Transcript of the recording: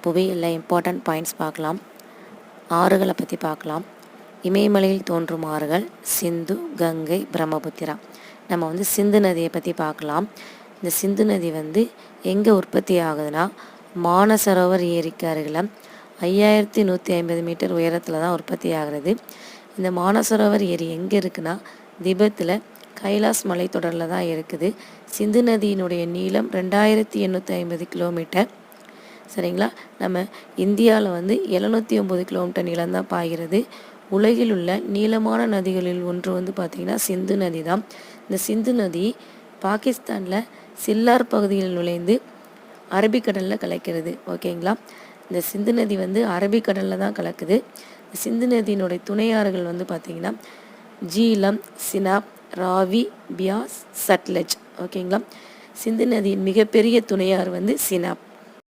புவியியலில் important points பார்க்கலாம். ஆறுகளை பற்றி பார்க்கலாம். இமயமலையில் தோன்றும் ஆறுகள் சிந்து, கங்கை, பிரம்மபுத்திரா. நம்ம சிந்து நதியை பற்றி பார்க்கலாம். இந்த சிந்து நதி எங்கே உற்பத்தி ஆகுதுன்னா மானசரோவர் ஏரிக்கு அருகில் 5150 மீட்டர் உயரத்தில் தான் உற்பத்தி ஆகிறது. இந்த மானசரோவர் ஏரி எங்கே இருக்குன்னா திபெத்தில் கைலாஸ் மலைத்தொடரில் தான் இருக்குது. சிந்து நதியினுடைய நீளம் 2850 கிலோமீட்டர். சரிங்களா. நம்ம இந்தியாவில் 709 கிலோமீட்டர் நீளம் தான் பாய்கிறது. உலகில் உள்ள நீளமான நதிகளில் ஒன்று பார்த்திங்கன்னா சிந்து நதி தான். இந்த சிந்து நதி பாகிஸ்தானில் சில்லார் பகுதியில் நுழைந்து அரபிக்கடலில் கலக்கிறது. ஓகேங்களா. இந்த சிந்து நதி அரபிக்கடலில் தான் கலக்குது. சிந்து நதியினுடைய துணையாறுகள் பார்த்திங்கன்னா ஜீலம், சினாப், ராவி, பியாஸ், சட்லஜ். ஓகேங்களா. சிந்து நதியின் மிகப்பெரிய துணையாறு சினாப்.